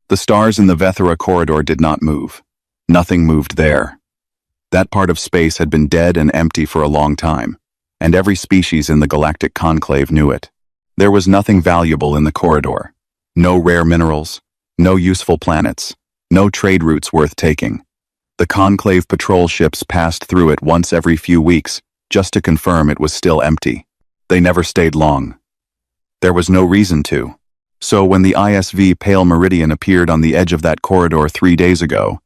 The stars in the Vethera corridor did not move. Nothing moved there. That part of space had been dead and empty for a long time, and every species in the galactic conclave knew it. There was nothing valuable in the corridor. No rare minerals, no useful planets, no trade routes worth taking. The conclave patrol ships passed through it once every few weeks, just to confirm it was still empty. They never stayed long. There was no reason to. So when the ISV Pale Meridian appeared on the edge of that corridor 3 days ago,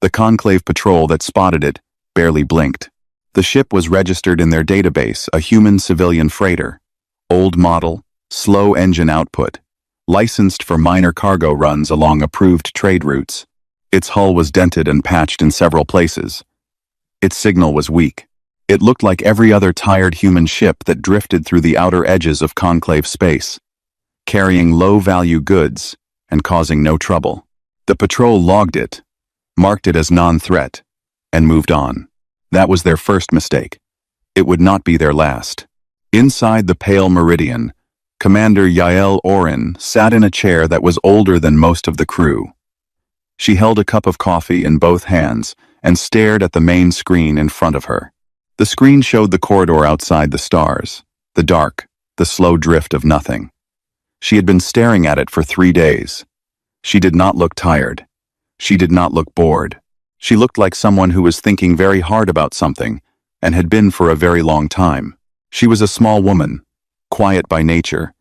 the conclave patrol that spotted it barely blinked. The ship was registered in their database, a human civilian freighter. Old model, slow engine output, licensed for minor cargo runs along approved trade routes. Its hull was dented and patched in several places. Its signal was weak. It looked like every other tired human ship that drifted through the outer edges of conclave space, carrying low-value goods and causing no trouble. The patrol logged it, marked it as non-threat, and moved on. That was their first mistake. It would not be their last. Inside the Pale Meridian, Commander Yael Orin sat in a chair that was older than most of the crew. She held a cup of coffee in both hands and stared at the main screen in front of her. The screen showed the corridor outside the stars, the dark, the slow drift of nothing. She had been staring at it for 3 days. She did not look tired. She did not look bored. She looked like someone who was thinking very hard about something and had been for a very long time. She was a small woman, quiet by nature,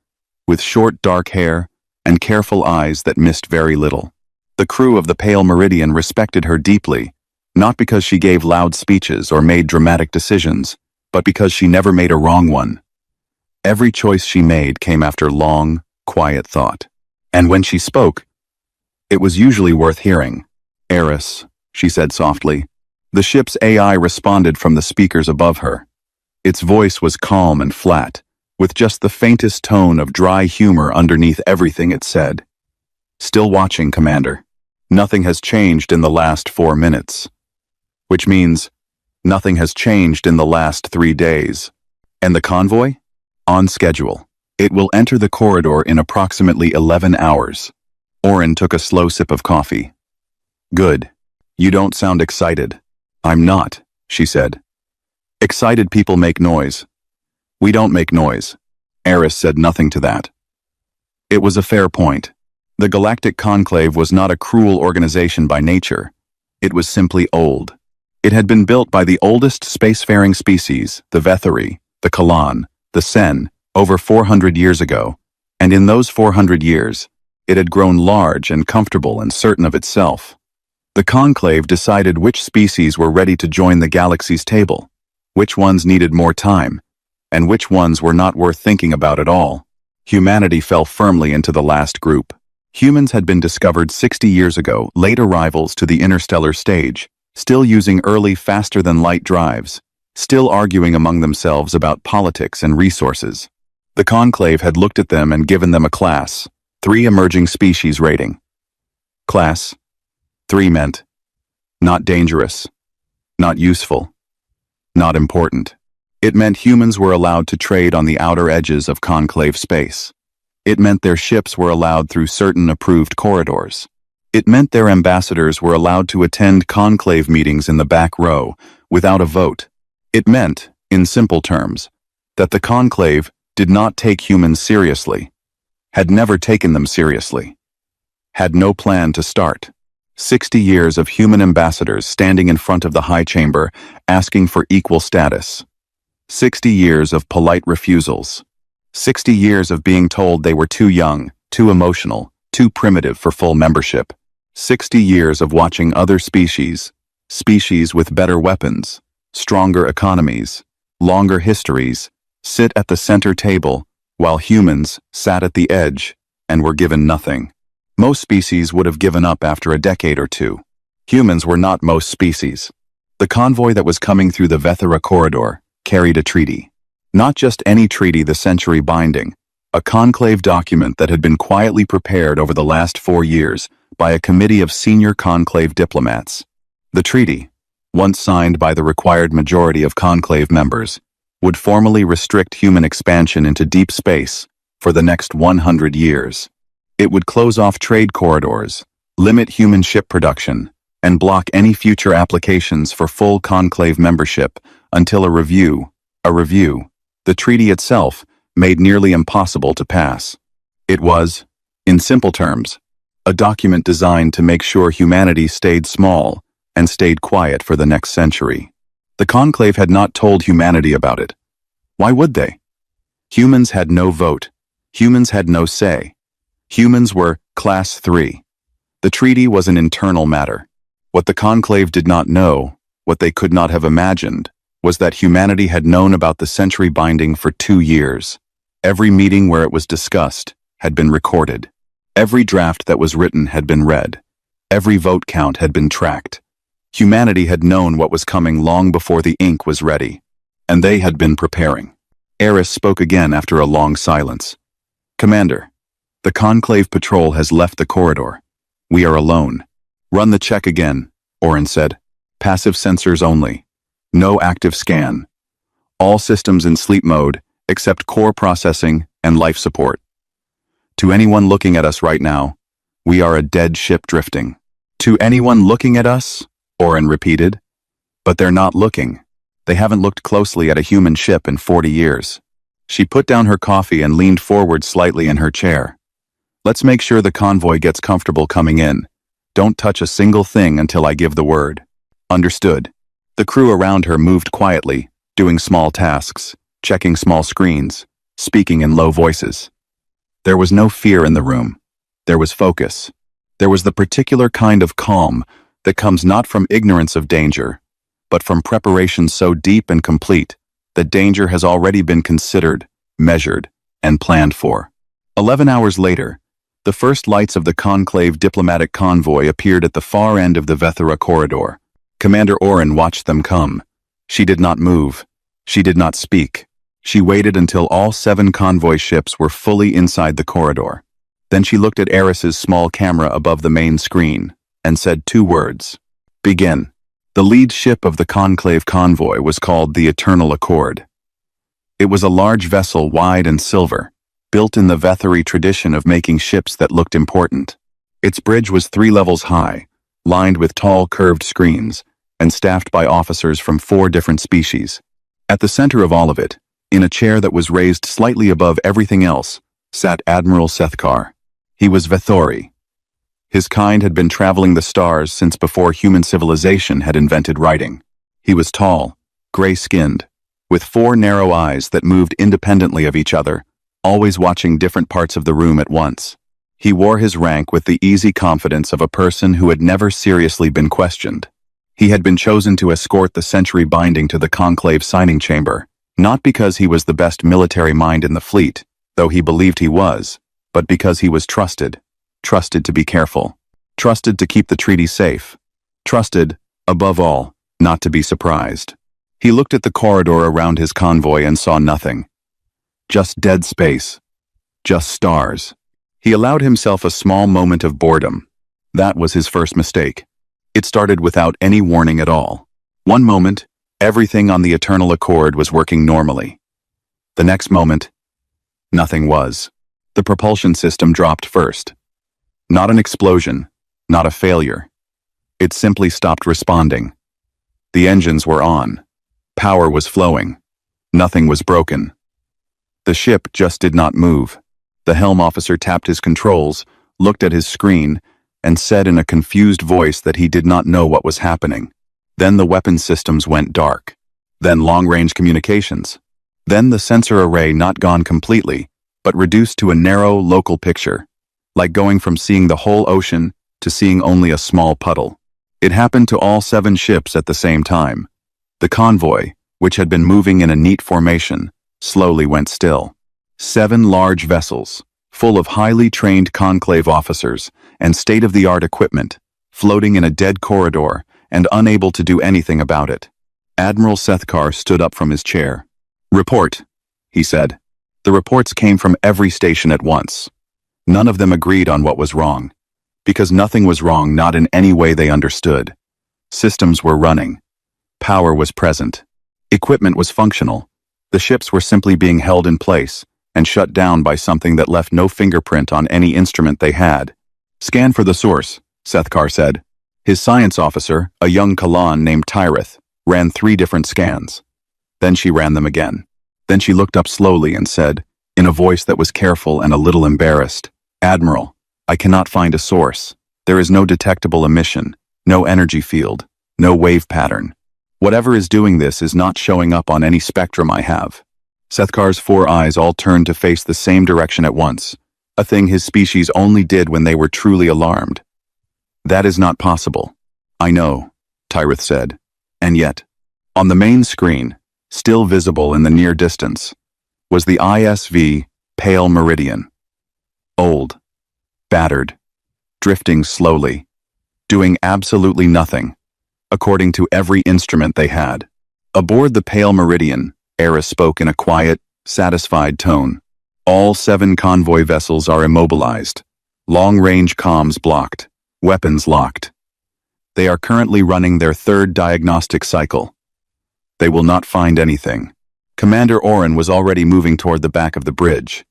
with short dark hair and careful eyes that missed very little. The crew of the Pale Meridian respected her deeply, not because she gave loud speeches or made dramatic decisions, but because she never made a wrong one. Every choice she made came after long, quiet thought. And when she spoke, it was usually worth hearing. "Eris," she said softly. The ship's AI responded from the speakers above her. Its voice was calm and flat, with just the faintest tone of dry humor underneath everything it said. "Still watching, Commander. Nothing has changed in the last 4 minutes. Which means nothing has changed in the last 3 days. And the convoy? On schedule. It will enter the corridor in approximately 11 hours. Orin took a slow sip of coffee. "Good. You don't sound excited." "I'm not," she said. "Excited people make noise. We don't make noise." Eris said nothing to that. It was a fair point. The Galactic Conclave was not a cruel organization by nature. It was simply old. It had been built by the oldest spacefaring species, the Vetheri, the Kalan, the Sen, over 400 years ago, and in those 400 years, it had grown large and comfortable and certain of itself. The Conclave decided which species were ready to join the galaxy's table, which ones needed more time, and which ones were not worth thinking about at all. Humanity fell firmly into the last group. Humans had been discovered 60 years ago, late arrivals to the interstellar stage, still using early faster-than-light drives, still arguing among themselves about politics and resources. The Conclave had looked at them and given them a Class 3 emerging species rating. Class 3 meant not dangerous, not useful, not important. It meant humans were allowed to trade on the outer edges of conclave space. It meant their ships were allowed through certain approved corridors. It meant their ambassadors were allowed to attend conclave meetings in the back row without a vote. It meant, in simple terms, that the conclave did not take humans seriously, had never taken them seriously, had no plan to start. 60 years of human ambassadors standing in front of the high chamber asking for equal status. 60 years of polite refusals. 60 years of being told they were too young, too emotional, too primitive for full membership. 60 years of watching other species with better weapons, stronger economies, longer histories, sit at the center table while humans sat at the edge and were given nothing. Most species would have given up after a decade or two. Humans were not most species. The convoy that was coming through the Vethera corridor carried a treaty. Not just any treaty, the century binding, a conclave document that had been quietly prepared over the last 4 years by a committee of senior conclave diplomats. The treaty, once signed by the required majority of conclave members, would formally restrict human expansion into deep space for the next 100 years. It would close off trade corridors, limit human ship production, and block any future applications for full conclave membership until a review, the treaty itself, made nearly impossible to pass. It was, in simple terms, a document designed to make sure humanity stayed small and stayed quiet for the next century. The conclave had not told humanity about it. Why would they? Humans had no vote. Humans had no say. Humans were Class 3. The treaty was an internal matter. What the conclave did not know, what they could not have imagined, was that humanity had known about the century binding for 2 years. Every meeting where it was discussed had been recorded. Every draft that was written had been read. Every vote count had been tracked. Humanity had known what was coming long before the ink was ready, and they had been preparing. Eris spoke again after a long silence. "Commander, the conclave patrol has left the corridor. We are alone." "Run the check again," Orin said. "Passive sensors only. No active scan. All systems in sleep mode, except core processing and life support. To anyone looking at us right now, we are a dead ship drifting." "To anyone looking at us?" Orin repeated. "But they're not looking. They haven't looked closely at a human ship in 40 years. She put down her coffee and leaned forward slightly in her chair. "Let's make sure the convoy gets comfortable coming in. Don't touch a single thing until I give the word." "Understood." The crew around her moved quietly, doing small tasks, checking small screens, speaking in low voices. There was no fear in the room. There was focus. There was the particular kind of calm that comes not from ignorance of danger, but from preparation so deep and complete that danger has already been considered, measured, and planned for. 11 hours later, the first lights of the conclave diplomatic convoy appeared at the far end of the Vethera corridor. Commander Orin watched them come. She did not move. She did not speak. She waited until all 7 convoy ships were fully inside the corridor. Then she looked at Eris's small camera above the main screen and said 2 words. "Begin." The lead ship of the conclave convoy was called the Eternal Accord. It was a large vessel, wide and silver, built in the Vetheri tradition of making ships that looked important. Its bridge was 3 levels high, lined with tall curved screens, and staffed by officers from 4 different species. At the center of all of it, in a chair that was raised slightly above everything else, sat Admiral Sethkar. He was Vethori. His kind had been traveling the stars since before human civilization had invented writing. He was tall, gray-skinned, with 4 narrow eyes that moved independently of each other, always watching different parts of the room at once. He wore his rank with the easy confidence of a person who had never seriously been questioned. He had been chosen to escort the century binding to the conclave signing chamber, not because he was the best military mind in the fleet, though he believed he was, but because he was trusted to be careful, trusted to keep the treaty safe, trusted, above all, not to be surprised. He looked at the corridor around his convoy and saw nothing. Just dead space. Just stars. He allowed himself a small moment of boredom. That was his first mistake. It started without any warning at all. One moment, everything on the Eternal Accord was working normally. The next moment, nothing was. The propulsion system dropped first. Not an explosion, not a failure. It simply stopped responding. The engines were on. Power was flowing. Nothing was broken. The ship just did not move. The helm officer tapped his controls, looked at his screen, and said in a confused voice that he did not know what was happening. Then the weapon systems went dark. Then long-range communications. Then the sensor array not gone completely, but reduced to a narrow, local picture, like going from seeing the whole ocean to seeing only a small puddle. It happened to all 7 ships at the same time. The convoy, which had been moving in a neat formation, slowly went still. 7 large vessels, full of highly trained conclave officers and state-of-the-art equipment, floating in a dead corridor and unable to do anything about it. Admiral Sethkar stood up from his chair. "Report," he said. The reports came from every station at once. None of them agreed on what was wrong, because nothing was wrong, not in any way they understood. Systems were running. Power was present. Equipment was functional. The ships were simply being held in place and shut down by something that left no fingerprint on any instrument they had. "Scan for the source," Sethkar said. His science officer, a young Kalan named Tyrith, ran 3 different scans. Then she ran them again. Then she looked up slowly and said, in a voice that was careful and a little embarrassed, "Admiral, I cannot find a source. There is no detectable emission, no energy field, no wave pattern. Whatever is doing this is not showing up on any spectrum I have." Sethkar's 4 eyes all turned to face the same direction at once, a thing his species only did when they were truly alarmed. "That is not possible." "I know," Tyrith said. And yet, on the main screen, still visible in the near distance, was the ISV Pale Meridian. Old, battered, drifting slowly, doing absolutely nothing, according to every instrument they had. Aboard the Pale Meridian, Eris spoke in a quiet, satisfied tone. All 7 convoy vessels are immobilized, long-range comms blocked, weapons locked. They are currently running their 3rd diagnostic cycle. They will not find anything. Commander Oren was already moving toward the back of the bridge.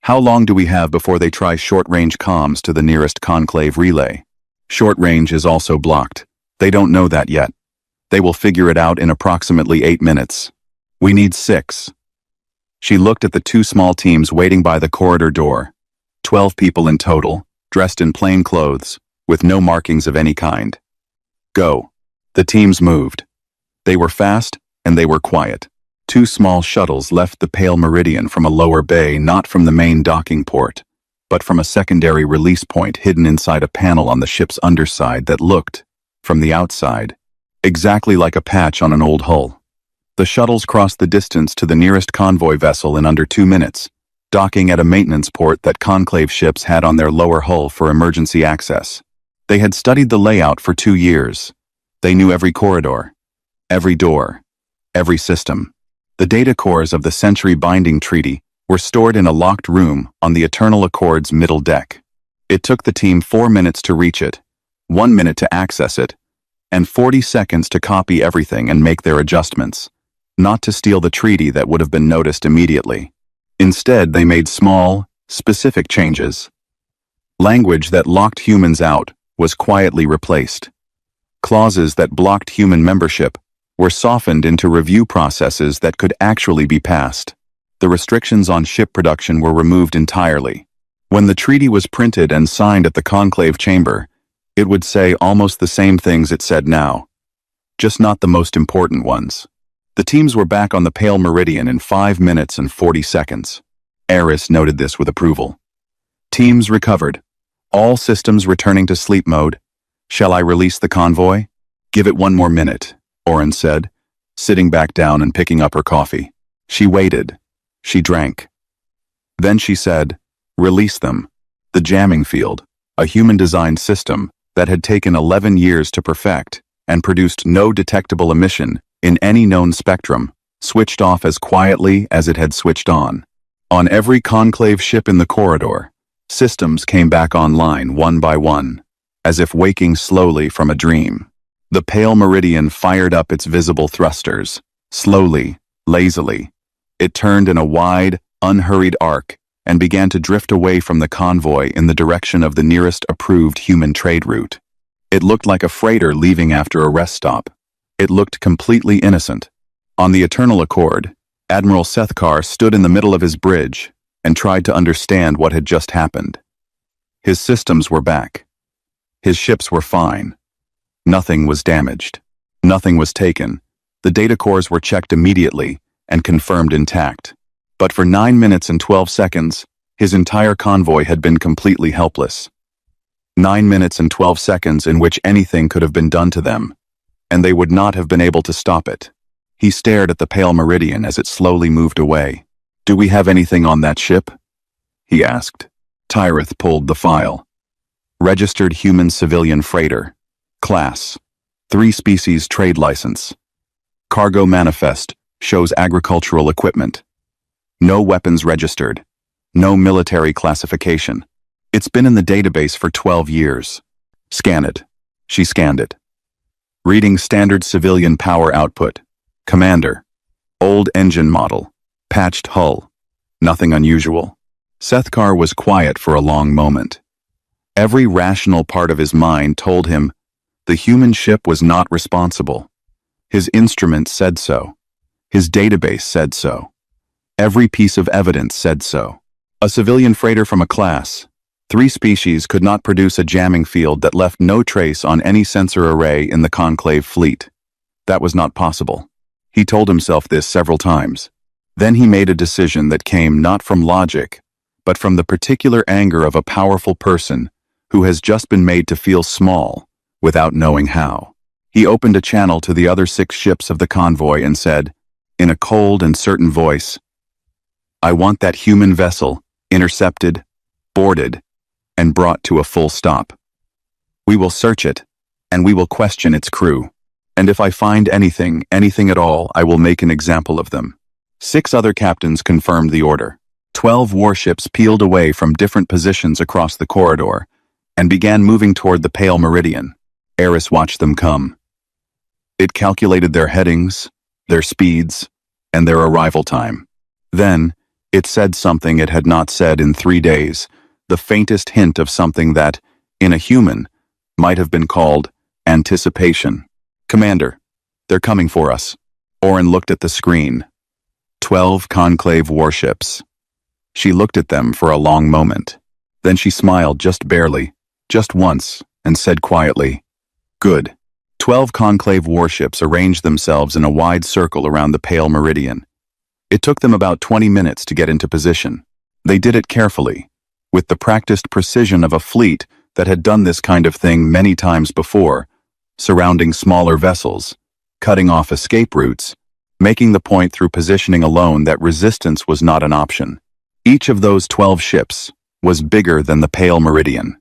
"How long do we have before they try short-range comms to the nearest conclave relay?" "Short range is also blocked. They don't know that yet. They will figure it out in approximately 8 minutes. We need 6. She looked at the 2 small teams waiting by the corridor door. 12 people in total, dressed in plain clothes, with no markings of any kind. "Go." The teams moved. They were fast, and they were quiet. 2 small shuttles left the Pale Meridian from a lower bay, not from the main docking port, but from a secondary release point hidden inside a panel on the ship's underside that looked, from the outside, exactly like a patch on an old hull. The shuttles crossed the distance to the nearest convoy vessel in under 2 minutes, docking at a maintenance port that conclave ships had on their lower hull for emergency access. They had studied the layout for 2 years. They knew every corridor, every door, every system. The data cores of the Century Binding Treaty were stored in a locked room on the Eternal Accord's middle deck. It took the team 4 minutes to reach it, 1 minute to access it, and 40 seconds to copy everything and make their adjustments, not to steal the treaty that would have been noticed immediately. Instead, they made small, specific changes. Language that locked humans out was quietly replaced. Clauses that blocked human membership were softened into review processes that could actually be passed. The restrictions on ship production were removed entirely. When the treaty was printed and signed at the conclave chamber, it would say almost the same things it said now, just not the most important ones. The teams were back on the Pale Meridian in 5 minutes and 40 seconds. Eris noted this with approval. Teams recovered. All systems returning to sleep mode. "Shall I release the convoy?" "Give it 1 more minute," Oren said, sitting back down and picking up her coffee. She waited. She drank. Then she said, "Release them." The jamming field, a human-designed system that had taken 11 years to perfect and produced no detectable emission in any known spectrum, switched off as quietly as it had switched on. On every conclave ship in the corridor, systems came back online one by one, as if waking slowly from a dream. The Pale Meridian fired up its visible thrusters, slowly, lazily. It turned in a wide, unhurried arc and began to drift away from the convoy in the direction of the nearest approved human trade route. It looked like a freighter leaving after a rest stop. It looked completely innocent. On the Eternal Accord, Admiral Sethkar stood in the middle of his bridge and tried to understand what had just happened. His systems were back. His ships were fine. Nothing was damaged. Nothing was taken. The data cores were checked immediately and confirmed intact. But for 9 minutes and 12 seconds, his entire convoy had been completely helpless. 9 minutes and 12 seconds in which anything could have been done to them, and they would not have been able to stop it. He stared at the Pale Meridian as it slowly moved away. "Do we have anything on that ship?" he asked. Tyrith pulled the file. Registered human civilian freighter. Class. 3 species trade license. Cargo manifest shows agricultural equipment. No weapons registered. No military classification. It's been in the database for 12 years. Scan it. She scanned it. Reading standard civilian power output. Commander. Old engine model. Patched hull. Nothing unusual. Sethkar was quiet for a long moment. Every rational part of his mind told him the human ship was not responsible. His instruments said so. His database said so. Every piece of evidence said so. A civilian freighter from a class. 3 species could not produce a jamming field that left no trace on any sensor array in the Conclave fleet. That was not possible. He told himself this several times. Then he made a decision that came not from logic, but from the particular anger of a powerful person who has just been made to feel small without knowing how. He opened a channel to the other 6 ships of the convoy and said, in a cold and certain voice, "I want that human vessel intercepted, boarded, and brought to a full stop. We will search it, and we will question its crew. And if I find anything at all, I will make an example of them." 6 other captains confirmed the order. 12 warships peeled away from different positions across the corridor and began moving toward the pale meridian. Eris watched them come. It calculated their headings, their speeds, and their arrival time. Then, it said something it had not said in 3 days, the faintest hint of something that, in a human, might have been called anticipation. "Commander, they're coming for us." Orin looked at the screen. 12 Conclave warships. She looked at them for a long moment. Then she smiled just barely, just once, and said quietly, "Good." 12 Conclave warships arranged themselves in a wide circle around the pale meridian. It took them about 20 minutes to get into position. They did it carefully, with the practiced precision of a fleet that had done this kind of thing many times before, surrounding smaller vessels, cutting off escape routes, making the point through positioning alone that resistance was not an option. Each of those 12 ships was bigger than the pale meridian.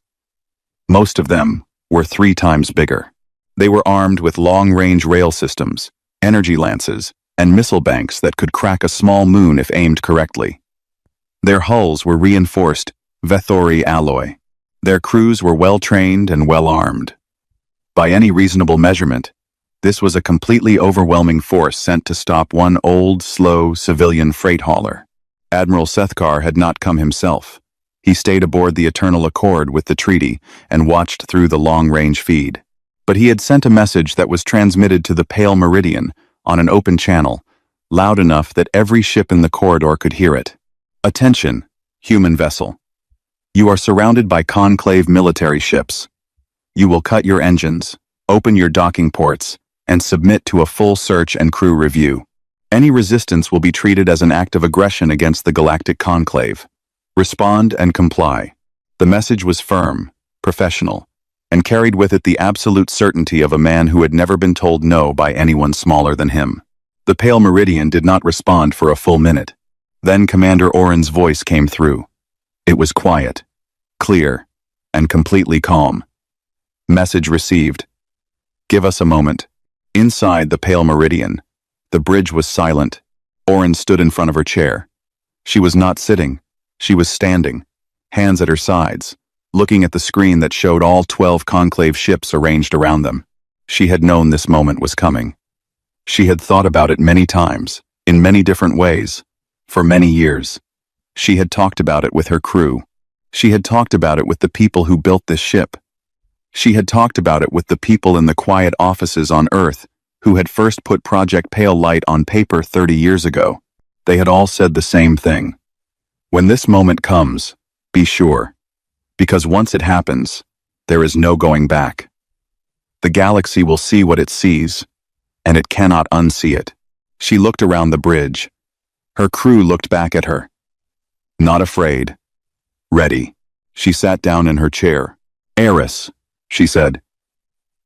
Most of them were 3 times bigger. They were armed with long-range rail systems, energy lances, and missile banks that could crack a small moon if aimed correctly. Their hulls were reinforced Vethori alloy. Their crews were well-trained and well-armed. By any reasonable measurement, this was a completely overwhelming force sent to stop one old, slow, civilian freight hauler. Admiral Sethkar had not come himself. He stayed aboard the Eternal Accord with the treaty and watched through the long-range feed. But he had sent a message that was transmitted to the pale meridian on an open channel, loud enough that every ship in the corridor could hear it. "Attention, human vessel. You are surrounded by Conclave military ships. You will cut your engines, open your docking ports, and submit to a full search and crew review. Any resistance will be treated as an act of aggression against the Galactic Conclave. Respond and comply." The message was firm, professional, and carried with it the absolute certainty of a man who had never been told no by anyone smaller than him. The pale meridian did not respond for a full minute. Then Commander Orin's voice came through. It was quiet, clear, and completely calm. Message received. Give us a moment. Inside the pale meridian, the bridge was silent. Orin stood in front of her chair. She was not sitting. She was standing, hands at her sides, looking at the screen that showed all 12 Conclave ships arranged around them. She had known this moment was coming. She had thought about it many times, in many different ways, for many years. She had talked about it with her crew. She had talked about it with the people who built this ship. She had talked about it with the people in the quiet offices on Earth who had first put Project Pale Light on paper 30 years ago. They had all said the same thing. When this moment comes, be sure. Because once it happens, there is no going back. The galaxy will see what it sees, and it cannot unsee it. She looked around the bridge. Her crew looked back at her. Not afraid. Ready. She sat down in her chair. Eris, she said.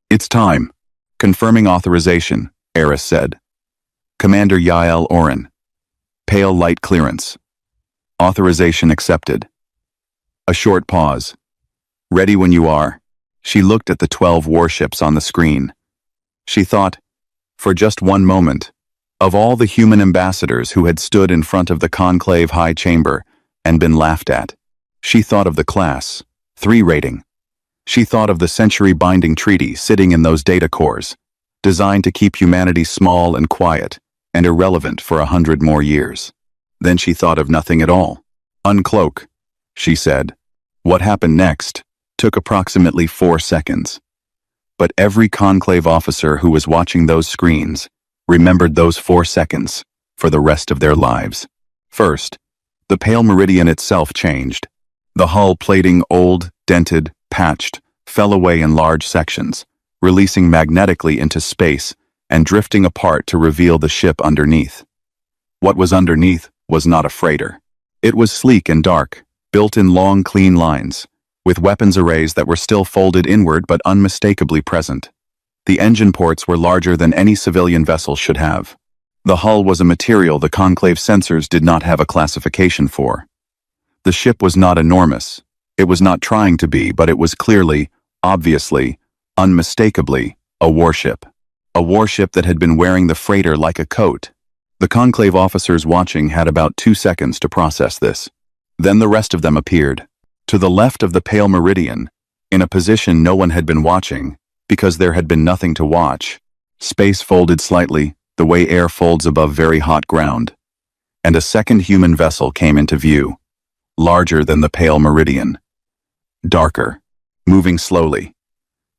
It's time. Confirming authorization, Eris said. Commander Yael Orin. Pale light clearance. Authorization accepted. A short pause. Ready when you are. She looked at the 12 warships on the screen. She thought, for just one moment, of all the human ambassadors who had stood in front of the Conclave High Chamber and been laughed at. She thought of the Class 3 rating. She thought of the century-binding treaty sitting in those data cores, designed to keep humanity small and quiet and irrelevant for 100 more years. Then she thought of nothing at all. Uncloak, she said. What happened next, took approximately 4 seconds. But every conclave officer who was watching those screens remembered those 4 seconds for the rest of their lives. First, the pale meridian itself changed. The hull plating, old, dented, patched, fell away in large sections, releasing magnetically into space and drifting apart to reveal the ship underneath. What was underneath was not a freighter. It was sleek and dark, built in long, clean lines, with weapons arrays that were still folded inward but unmistakably present. The engine ports were larger than any civilian vessel should have. The hull was a material the conclave sensors did not have a classification for. The ship was not enormous. It was not trying to be, but it was clearly, obviously, unmistakably, a warship. A warship that had been wearing the freighter like a coat. The conclave officers watching had about 2 seconds to process this. Then the rest of them appeared. To the left of the pale meridian, in a position no one had been watching, because there had been nothing to watch. Space folded slightly, the way air folds above very hot ground. And a second human vessel came into view. Larger than the pale meridian. Darker. Moving slowly.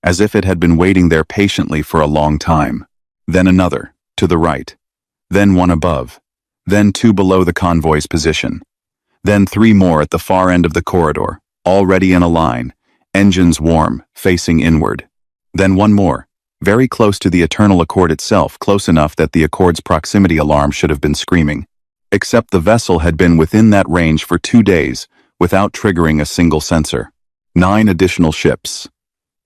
As if it had been waiting there patiently for a long time. Then another, to the right. Then one above. Then 2 below the convoy's position. Then 3 more at the far end of the corridor, already in a line, engines warm, facing inward. Then 1 more, very close to the Eternal Accord itself, close enough that the Accord's proximity alarm should have been screaming. Except the vessel had been within that range for 2 days, without triggering a single sensor. 9 additional ships.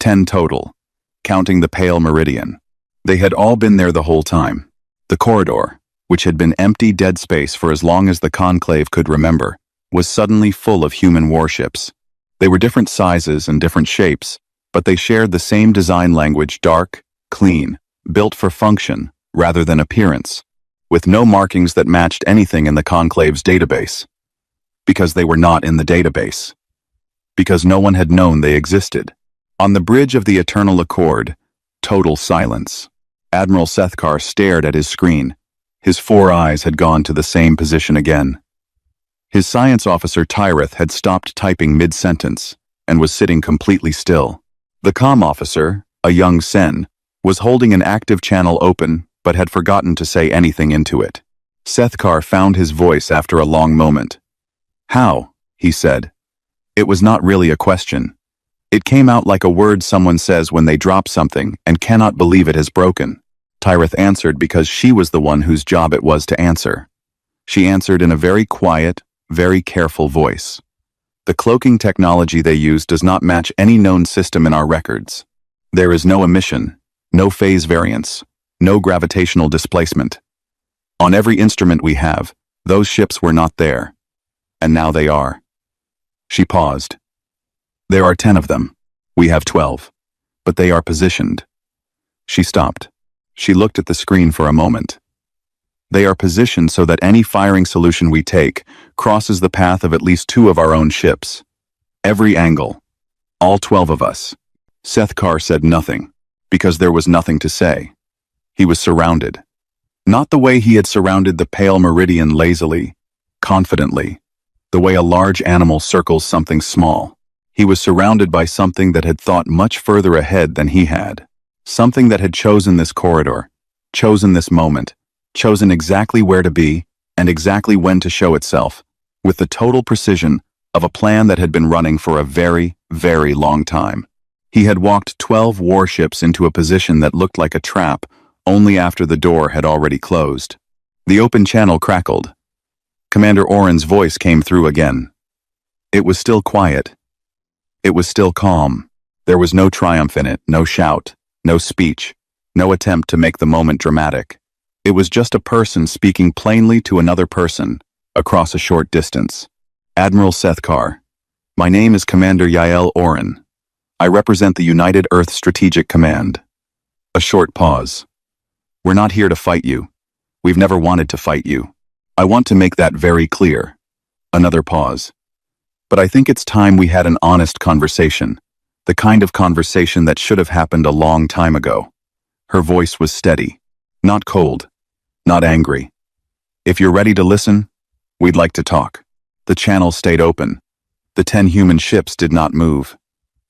10 total, counting the pale meridian. They had all been there the whole time. The corridor, which had been empty dead space for as long as the conclave could remember, was suddenly full of human warships. They were different sizes and different shapes, but they shared the same design language, dark, clean, built for function rather than appearance, with no markings that matched anything in the conclave's database. Because they were not in the database. Because no one had known they existed. On the bridge of the Eternal Accord, total silence. Admiral Sethkar stared at his screen. His 4 eyes had gone to the same position again. His science officer Tyreth had stopped typing mid-sentence and was sitting completely still. The comm officer, a young Sen, was holding an active channel open but had forgotten to say anything into it. Sethkar found his voice after a long moment. "How?" he said. It was not really a question. It came out like a word someone says when they drop something and cannot believe it has broken. Tyreth answered because she was the one whose job it was to answer. She answered in a very quiet, very careful voice. The cloaking technology they use does not match any known system in our records. There is no emission, no phase variance, no gravitational displacement. On every instrument we have, those ships were not there. And now they are. She paused. There are 10 of them. We have 12. But they are positioned. She stopped. She looked at the screen for a moment. They are positioned so that any firing solution we take crosses the path of at least 2 of our own ships. Every angle. All 12 of us. Sethkar said nothing, because there was nothing to say. He was surrounded. Not the way he had surrounded the pale meridian lazily, confidently, the way a large animal circles something small. He was surrounded by something that had thought much further ahead than he had. Something that had chosen this corridor, chosen this moment, chosen exactly where to be and exactly when to show itself, with the total precision of a plan that had been running for a very, very long time. He had walked 12 warships into a position that looked like a trap only after the door had already closed. The open channel crackled. Commander Oren's voice came through again. It was still quiet. It was still calm. There was no triumph in it, no shout, no speech, no attempt to make the moment dramatic. It was just a person speaking plainly to another person, across a short distance. Admiral Sethkar, my name is Commander Yael Oren. I represent the United Earth Strategic Command. A short pause. We're not here to fight you. We've never wanted to fight you. I want to make that very clear. Another pause. But I think it's time we had an honest conversation, the kind of conversation that should have happened a long time ago. Her voice was steady, not cold, not angry. If you're ready to listen, we'd like to talk. The channel stayed open. The 10 human ships did not move.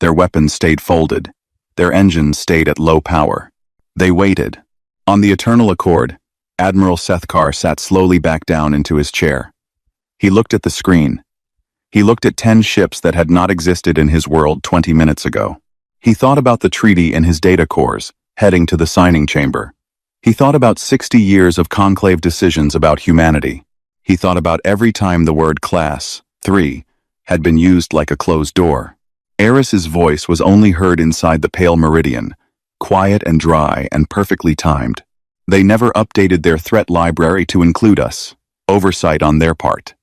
Their weapons stayed folded. Their engines stayed at low power. They waited. On the eternal accord, Admiral Sethkar sat slowly back down into his chair. He looked at the screen. He looked at 10 ships that had not existed in his world 20 minutes ago. He thought about the treaty in his data cores, heading to the signing chamber. He thought about 60 years of conclave decisions about humanity. He thought about every time the word class, 3, had been used like a closed door. Eris's voice was only heard inside the pale meridian, quiet and dry and perfectly timed. They never updated their threat library to include us. Oversight on their part.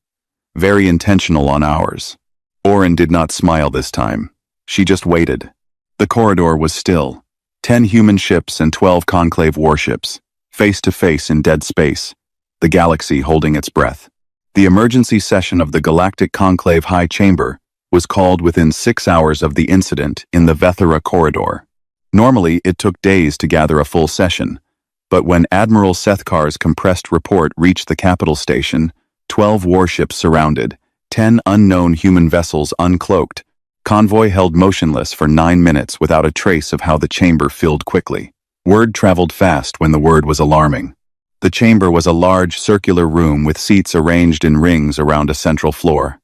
Very intentional on ours. Orin did not smile this time. She just waited. The corridor was still. 10 human ships and 12 conclave warships, face to face in dead space, the galaxy holding its breath. The emergency session of the Galactic Conclave High Chamber was called within 6 hours of the incident in the Vethera corridor. Normally, it took days to gather a full session, but when Admiral Sethkar's compressed report reached the capital station, 12 warships surrounded, 10 unknown human vessels uncloaked, convoy held motionless for 9 minutes without a trace of how the chamber filled quickly. Word traveled fast when the word was alarming. The chamber was a large circular room with seats arranged in rings around a central floor.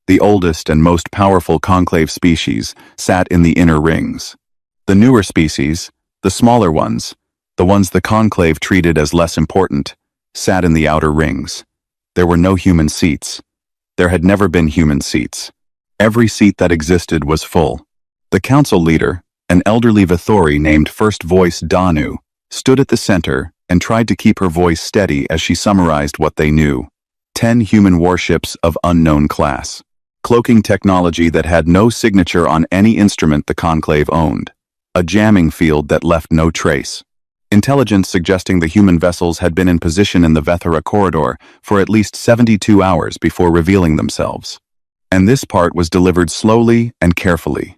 The oldest and most powerful conclave species sat in the inner rings. The newer species, the smaller ones, the ones the conclave treated as less important, sat in the outer rings. There were no human seats. There had never been human seats. Every seat that existed was full. The council leader, an elderly Vithori named First Voice Danu, stood at the center and tried to keep her voice steady as she summarized what they knew. 10 human warships of unknown class. Cloaking technology that had no signature on any instrument the conclave owned. A jamming field that left no trace. Intelligence suggesting the human vessels had been in position in the Vethera corridor for at least 72 hours before revealing themselves. And this part was delivered slowly and carefully.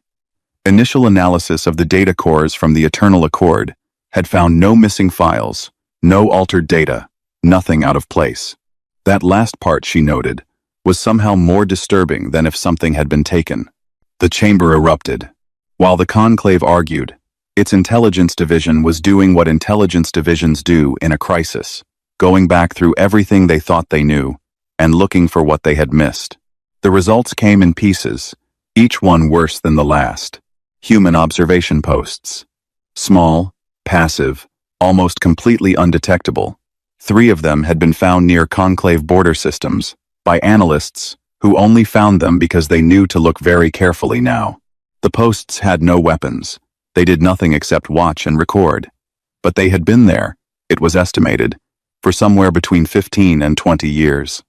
Initial analysis of the data cores from the Eternal Accord had found no missing files, no altered data, nothing out of place. That last part, she noted, was somehow more disturbing than if something had been taken. The chamber erupted. While the conclave argued, its intelligence division was doing what intelligence divisions do in a crisis, going back through everything they thought they knew, and looking for what they had missed. The results came in pieces, each one worse than the last. Human observation posts. Small, passive, almost completely undetectable. 3 of them had been found near conclave border systems, by analysts who only found them because they knew to look very carefully now. The posts had no weapons. They did nothing except watch and record. But they had been there, it was estimated, for somewhere between 15 and 20 years.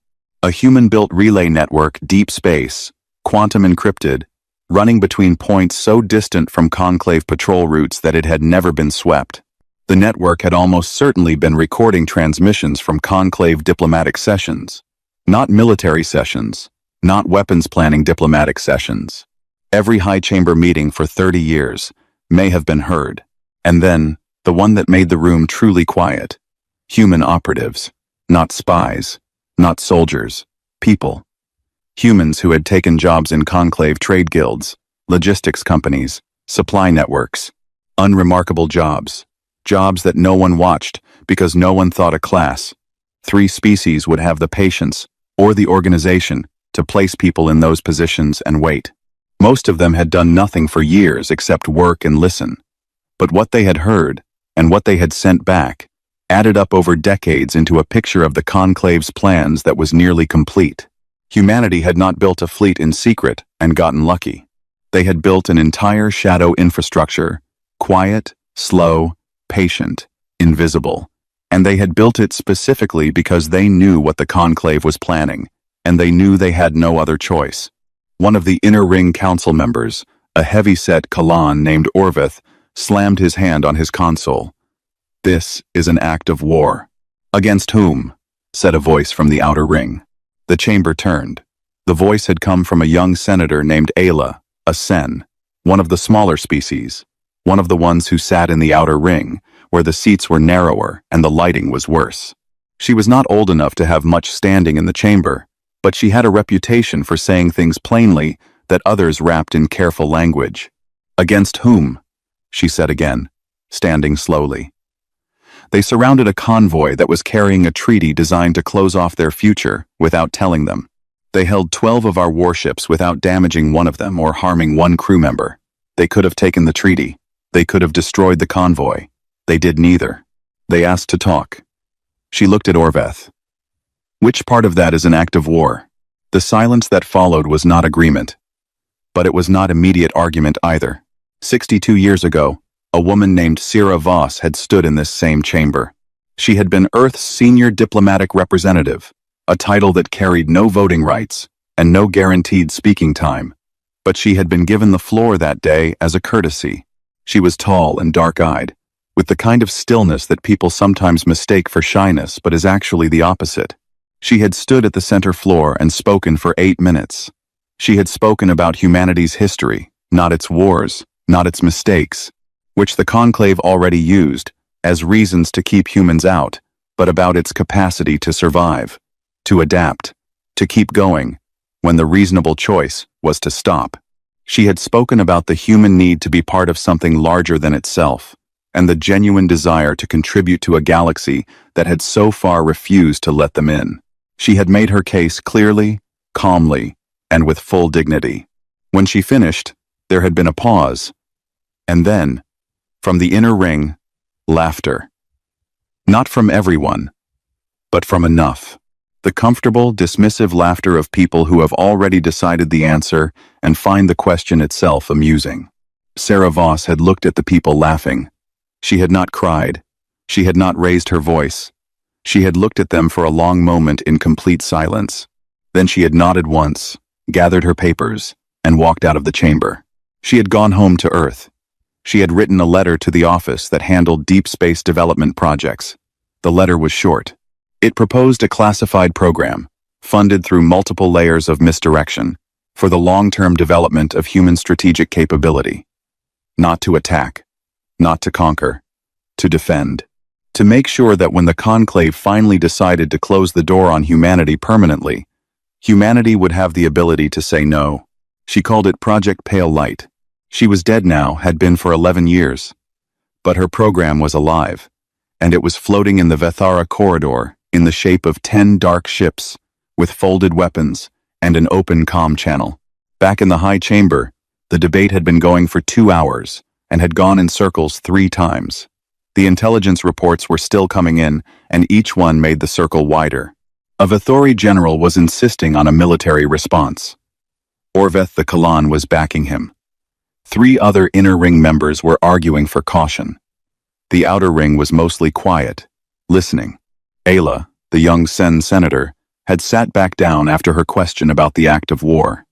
A human-built relay network, deep space, quantum encrypted, running between points so distant from conclave patrol routes that it had never been swept. The network had almost certainly been recording transmissions from conclave diplomatic sessions. Not military sessions, not weapons planning diplomatic sessions. Every high chamber meeting for 30 years may have been heard. And then, the one that made the room truly quiet. Human operatives, not spies, not soldiers, people. Humans who had taken jobs in conclave trade guilds, logistics companies, supply networks. Unremarkable jobs. Jobs that no one watched because no one thought a class. 3 species would have the patience, or the organization, to place people in those positions and wait. Most of them had done nothing for years except work and listen. But what they had heard, and what they had sent back, added up over decades into a picture of the conclave's plans that was nearly complete. Humanity had not built a fleet in secret and gotten lucky. They had built an entire shadow infrastructure, quiet, slow, patient, invisible. And they had built it specifically because they knew what the conclave was planning, and they knew they had no other choice. One of the inner ring council members, a heavy-set Kalan named Orvith, slammed his hand on his console. "This is an act of war." "Against whom?" said a voice from the outer ring. The chamber turned. The voice had come from a young senator named Ayla, a Sen, one of the smaller species, one of the ones who sat in the outer ring, where the seats were narrower and the lighting was worse. She was not old enough to have much standing in the chamber, but she had a reputation for saying things plainly that others wrapped in careful language. Against whom? She said again, standing slowly. They surrounded a convoy that was carrying a treaty designed to close off their future without telling them. They held 12 of our warships without damaging one of them or harming one crew member. They could have taken the treaty. They could have destroyed the convoy. They did neither. They asked to talk. She looked at Orveth. Which part of that is an act of war? The silence that followed was not agreement. But it was not immediate argument either. 62 years ago, a woman named Sira Voss had stood in this same chamber. She had been Earth's senior diplomatic representative, a title that carried no voting rights and no guaranteed speaking time. But she had been given the floor that day as a courtesy. She was tall and dark-eyed, with the kind of stillness that people sometimes mistake for shyness but is actually the opposite. She had stood at the center floor and spoken for 8 minutes. She had spoken about humanity's history, not its wars, not its mistakes, which the conclave already used as reasons to keep humans out, but about its capacity to survive, to adapt, to keep going, when the reasonable choice was to stop. She had spoken about the human need to be part of something larger than itself, and the genuine desire to contribute to a galaxy that had so far refused to let them in. She had made her case clearly, calmly, and with full dignity. When she finished, there had been a pause, and then, from the inner ring, laughter. Not from everyone, but from enough. The comfortable, dismissive laughter of people who have already decided the answer and find the question itself amusing. Sira Voss had looked at the people laughing. She had not cried. She had not raised her voice. She had looked at them for a long moment in complete silence. Then she had nodded once, gathered her papers, and walked out of the chamber. She had gone home to Earth. She had written a letter to the office that handled deep space development projects. The letter was short. It proposed a classified program, funded through multiple layers of misdirection, for the long-term development of human strategic capability. Not to attack, not to conquer, to defend. To make sure that when the conclave finally decided to close the door on humanity permanently, humanity would have the ability to say no. She called it Project Pale Light. She was dead now, had been for 11 years. But her program was alive, and it was floating in the Vethara corridor in the shape of 10 dark ships, with folded weapons and an open comm channel. Back in the high chamber, the debate had been going for 2 hours and had gone in circles 3 times. The intelligence reports were still coming in, and each one made the circle wider. A Vethori general was insisting on a military response. Orveth the Kalan was backing him. 3 other inner ring members were arguing for caution. The outer ring was mostly quiet, listening. Ayla, the young Sen senator, had sat back down after her question about the act of war.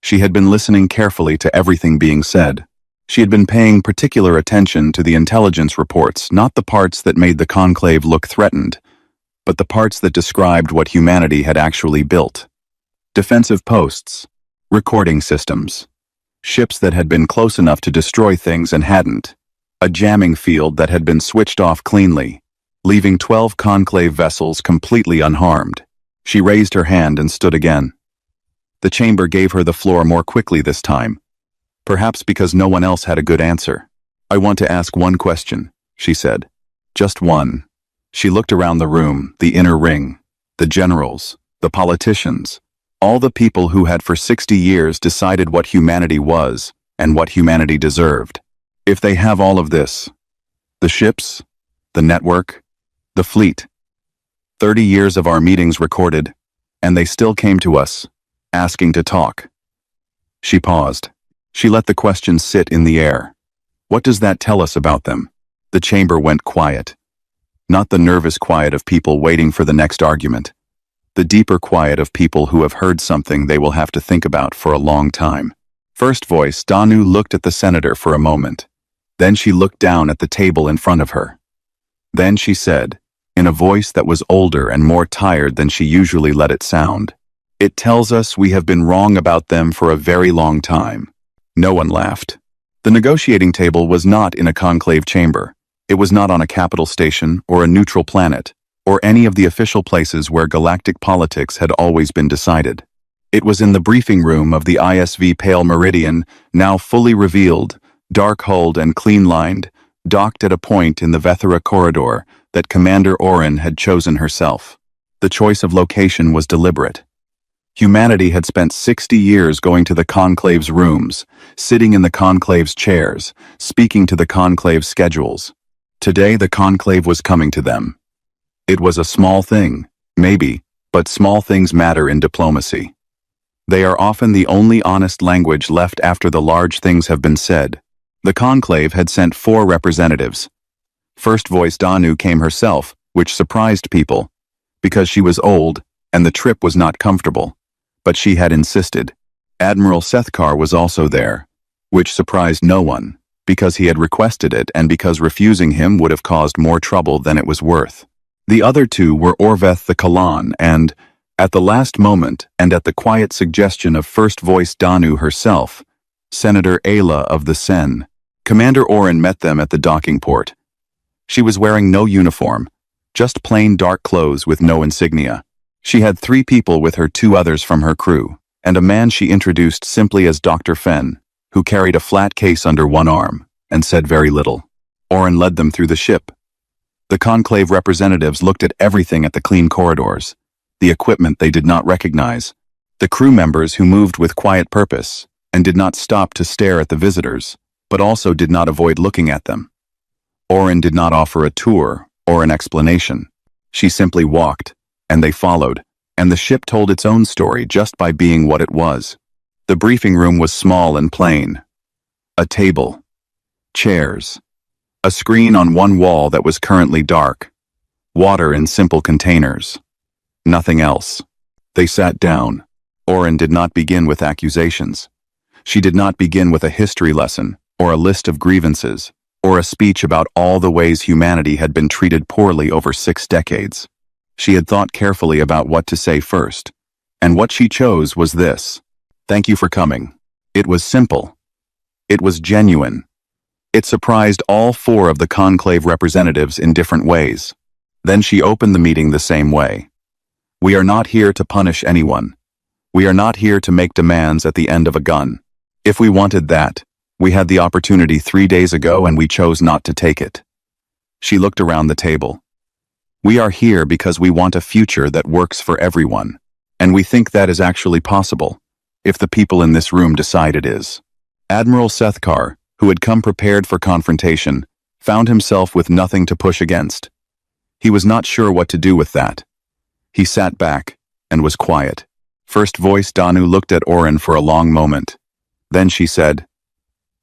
She had been listening carefully to everything being said. She had been paying particular attention to the intelligence reports, not the parts that made the conclave look threatened, but the parts that described what humanity had actually built. Defensive posts, recording systems, ships that had been close enough to destroy things and hadn't, a jamming field that had been switched off cleanly, leaving 12 conclave vessels completely unharmed. She raised her hand and stood again. The chamber gave her the floor more quickly this time, perhaps because no one else had a good answer. "I want to ask one question," she said. "Just one." She looked around the room, the inner ring, the generals, the politicians, all the people who had for 60 years decided what humanity was and what humanity deserved. If they have all of this, the ships, the network, the fleet, 30 years of our meetings recorded, and they still came to us, asking to talk. She paused. She let the question sit in the air. What does that tell us about them? The chamber went quiet. Not the nervous quiet of people waiting for the next argument. The deeper quiet of people who have heard something they will have to think about for a long time. First voice, Danu looked at the senator for a moment. Then she looked down at the table in front of her. Then she said, in a voice that was older and more tired than she usually let it sound, "It tells us we have been wrong about them for a very long time." No one laughed. The negotiating table was not in a conclave chamber. It was not on a capital station or a neutral planet, or any of the official places where galactic politics had always been decided. It was in the briefing room of the ISV Pale Meridian, now fully revealed, dark-hulled and clean-lined, docked at a point in the Vethera corridor that Commander Orin had chosen herself. The choice of location was deliberate. Humanity had spent 60 years going to the Conclave's rooms, sitting in the Conclave's chairs, speaking to the Conclave's schedules. Today the Conclave was coming to them. It was a small thing, maybe, but small things matter in diplomacy. They are often the only honest language left after the large things have been said. The Conclave had sent 4 representatives. First Voice Danu came herself, which surprised people, because she was old and the trip was not comfortable. But she had insisted. Admiral Sethkar was also there, which surprised no one, because he had requested it and because refusing him would have caused more trouble than it was worth. The other 2 were Orveth the Kalan and, at the last moment and at the quiet suggestion of First Voice Danu herself, Senator Ayla of the Sen. Commander Orin met them at the docking port. She was wearing no uniform, just plain dark clothes with no insignia. She had 3 people with her, 2 others from her crew, and a man she introduced simply as Dr. Fenn, who carried a flat case under one arm, and said very little. Orin led them through the ship. The Conclave representatives looked at everything at the clean corridors, the equipment they did not recognize, the crew members who moved with quiet purpose, and did not stop to stare at the visitors, but also did not avoid looking at them. Orin did not offer a tour or an explanation. She simply walked, and they followed, and the ship told its own story just by being what it was. The briefing room was small and plain. A table, chairs, a screen on one wall that was currently dark, water in simple containers. Nothing else. They sat down. Orin did not begin with accusations. She did not begin with a history lesson, or a list of grievances, or a speech about all the ways humanity had been treated poorly over 6 decades. She had thought carefully about what to say first, and what she chose was this. Thank you for coming. It was simple. It was genuine. It surprised all 4 of the Conclave representatives in different ways. Then she opened the meeting the same way. We are not here to punish anyone. We are not here to make demands at the end of a gun. If we wanted that, we had the opportunity 3 days ago and we chose not to take it. She looked around the table. We are here because we want a future that works for everyone, and we think that is actually possible, if the people in this room decide it is. Admiral Sethkar, who had come prepared for confrontation, found himself with nothing to push against. He was not sure what to do with that. He sat back, and was quiet. First Voice Danu looked at Orin for a long moment. Then she said,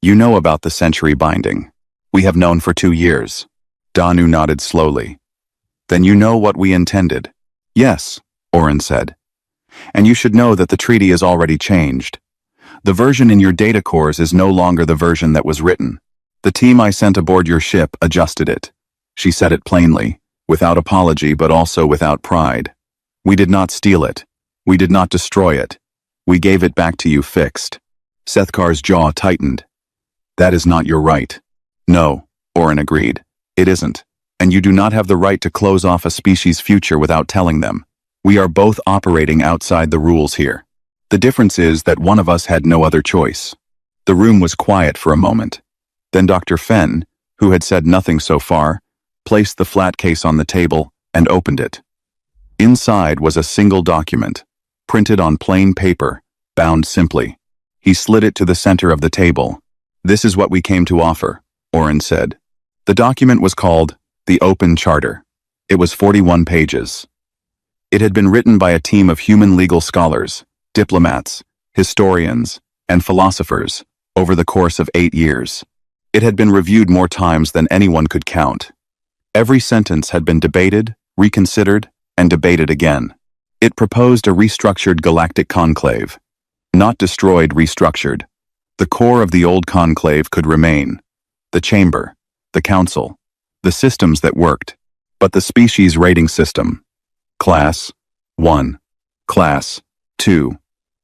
You know about the century binding. We have known for 2 years. Danu nodded slowly. Then you know what we intended. Yes, Orin said. And you should know that the treaty is already changed. The version in your data cores is no longer the version that was written. The team I sent aboard your ship adjusted it. She said it plainly, without apology but also without pride. We did not steal it. We did not destroy it. We gave it back to you fixed. Sethkar's jaw tightened. That is not your right. No, Orin agreed. It isn't. And you do not have the right to close off a species' future without telling them. We are both operating outside the rules here. The difference is that one of us had no other choice. The room was quiet for a moment. Then Dr. Fenn, who had said nothing so far, placed the flat case on the table and opened it. Inside was a single document, printed on plain paper, bound simply. He slid it to the center of the table. This is what we came to offer, Orin said. The document was called The Open Charter. It was 41 pages. It had been written by a team of human legal scholars, diplomats, historians, and philosophers over the course of 8 years. It had been reviewed more times than anyone could count. Every sentence had been debated, reconsidered, and debated again. It proposed a restructured galactic conclave. Not destroyed, restructured. The core of the old conclave could remain. The chamber, the council, the systems that worked, but the species rating system. Class 1, Class 2,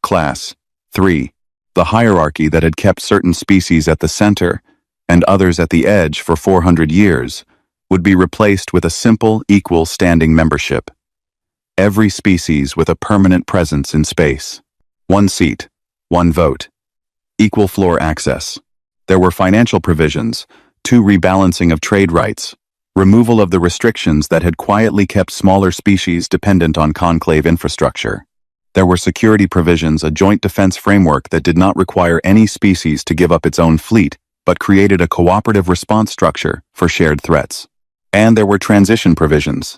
Class 3, the hierarchy that had kept certain species at the center and others at the edge for 400 years, would be replaced with a simple, equal standing membership. Every species with a permanent presence in space. One seat, one vote, equal floor access. There were financial provisions, two rebalancing of trade rights, removal of the restrictions that had quietly kept smaller species dependent on conclave infrastructure. There were security provisions, a joint defense framework that did not require any species to give up its own fleet, but created a cooperative response structure for shared threats. And there were transition provisions.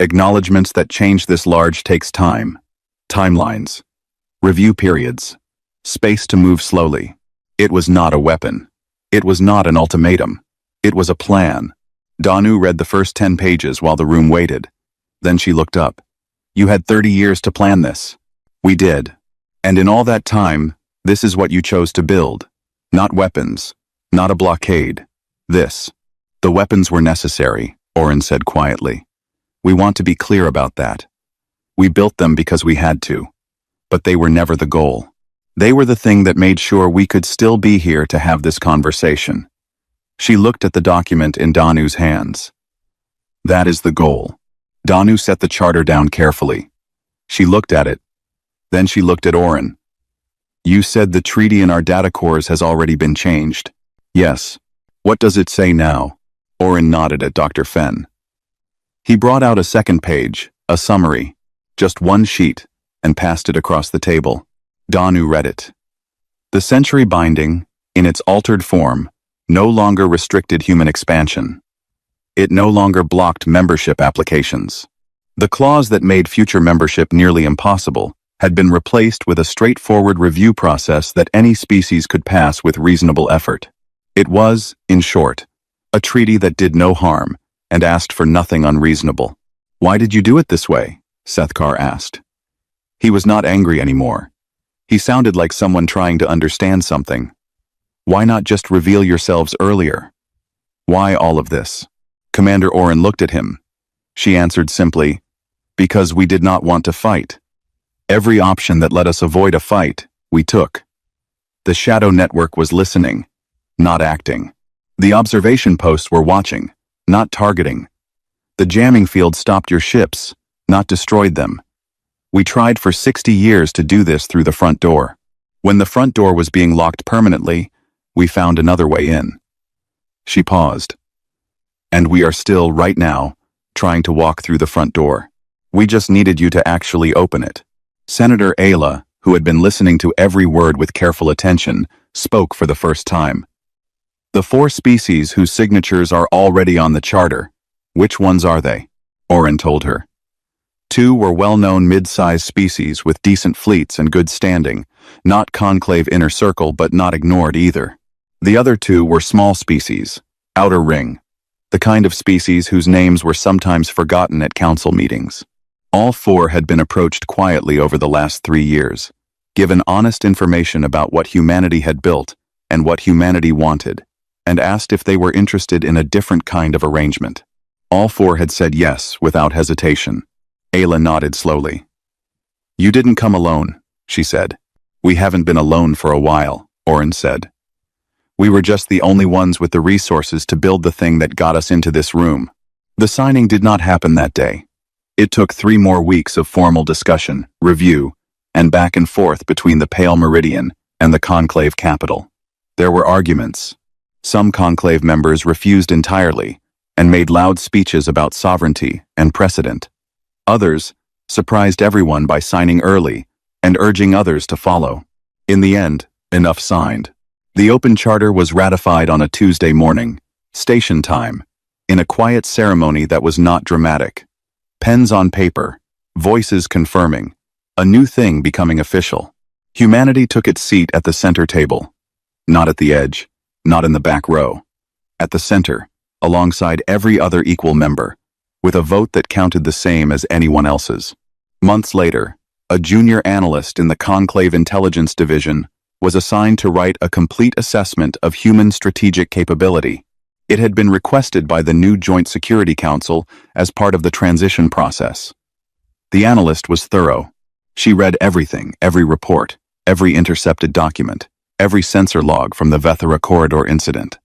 Acknowledgements that change this large takes time. Timelines. Review periods. Space to move slowly. It was not a weapon. It was not an ultimatum. It was a plan. Danu read the first 10 pages while the room waited. Then she looked up. You had 30 years to plan this. We did. And in all that time, this is what you chose to build. Not weapons. Not a blockade. This. The weapons were necessary, Oren said quietly. We want to be clear about that. We built them because we had to. But they were never the goal. They were the thing that made sure we could still be here to have this conversation. She looked at the document in Danu's hands. That is the goal. Danu set the charter down carefully. She looked at it. Then she looked at Oren. You said the treaty in our data cores has already been changed. Yes. What does it say now? Oren nodded at Dr. Fenn. He brought out a second page, a summary, just one sheet, and passed it across the table. Danu read it. The century binding, in its altered form, no longer restricted human expansion. It no longer blocked membership applications. The clause that made future membership nearly impossible had been replaced with a straightforward review process that any species could pass with reasonable effort. It was, in short, a treaty that did no harm and asked for nothing unreasonable. Why did you do it this way? Sethkar asked. He was not angry anymore. He sounded like someone trying to understand something. Why not just reveal yourselves earlier? Why all of this? Commander Oren looked at him. She answered simply, because we did not want to fight. Every option that let us avoid a fight, we took. The Shadow Network was listening, not acting. The observation posts were watching, not targeting. The jamming field stopped your ships, not destroyed them. We tried for 60 years to do this through the front door. When the front door was being locked permanently, we found another way in. She paused. And we are still, right now, trying to walk through the front door. We just needed you to actually open it. Senator Ayla, who had been listening to every word with careful attention, spoke for the first time. The 4 species whose signatures are already on the charter. Which ones are they? Oren told her. 2 were well-known mid-sized species with decent fleets and good standing, not conclave inner circle but not ignored either. The other 2 were small species, outer ring, the kind of species whose names were sometimes forgotten at council meetings. All 4 had been approached quietly over the last 3 years, given honest information about what humanity had built and what humanity wanted, and asked if they were interested in a different kind of arrangement. All 4 had said yes without hesitation. Ayla nodded slowly. You didn't come alone, she said. We haven't been alone for a while, Oren said. We were just the only ones with the resources to build the thing that got us into this room. The signing did not happen that day. It took 3 more weeks of formal discussion, review, and back and forth between the Pale Meridian and the Conclave capital. There were arguments. Some Conclave members refused entirely and made loud speeches about sovereignty and precedent. Others surprised everyone by signing early and urging others to follow. In the end, enough signed. The open charter was ratified on a Tuesday morning, station time, in a quiet ceremony that was not dramatic. Pens on paper, voices confirming, a new thing becoming official. Humanity took its seat at the center table. Not at the edge, not in the back row. At the center, alongside every other equal member, with a vote that counted the same as anyone else's. Months later, a junior analyst in the Conclave Intelligence Division was assigned to write a complete assessment of human strategic capability. It had been requested by the new Joint Security Council as part of the transition process. The analyst was thorough. She read everything, every report, every intercepted document, every sensor log from the Vethera corridor incident.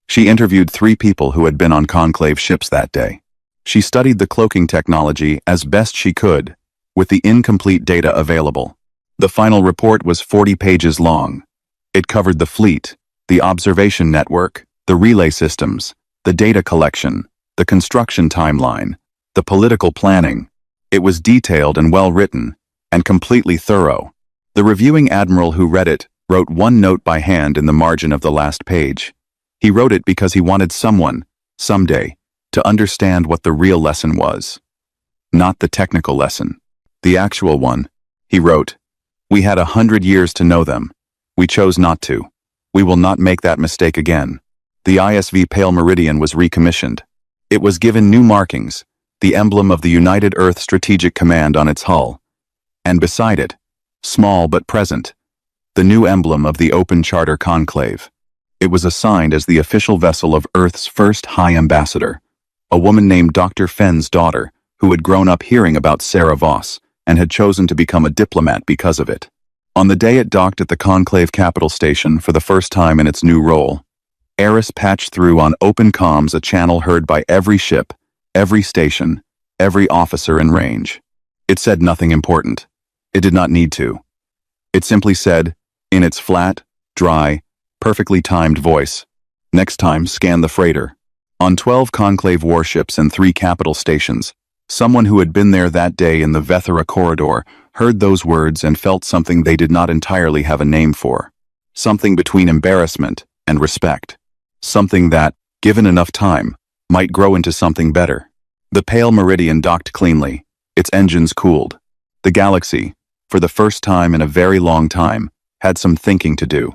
She interviewed 3 people who had been on Conclave ships that day. She studied the cloaking technology as best she could, with the incomplete data available. The final report was 40 pages long. It covered the fleet, the observation network, the relay systems, the data collection, the construction timeline, the political planning. It was detailed and well written, and completely thorough. The reviewing admiral who read it wrote one note by hand in the margin of the last page. He wrote it because he wanted someone, someday, to understand what the real lesson was. Not the technical lesson. The actual one. He wrote, "We had 100 years to know them. We chose not to. We will not make that mistake again." The ISV Pale Meridian was recommissioned. It was given new markings, the emblem of the United Earth Strategic Command on its hull. And beside it, small but present, the new emblem of the Open Charter Conclave. It was assigned as the official vessel of Earth's first High Ambassador, a woman named Dr. Fenn's daughter, who had grown up hearing about Sarah Voss and had chosen to become a diplomat because of it. On the day it docked at the Conclave Capital Station for the first time in its new role, Eris patched through on open comms a channel heard by every ship, every station, every officer in range. It said nothing important. It did not need to. It simply said, in its flat, dry, perfectly timed voice, "Next time, scan the freighter." On 12 Conclave warships and 3 capital stations, someone who had been there that day in the Vethera corridor heard those words and felt something they did not entirely have a name for. Something between embarrassment and respect. Something that, given enough time, might grow into something better. The Pale Meridian docked cleanly, its engines cooled. The galaxy, for the first time in a very long time, had some thinking to do.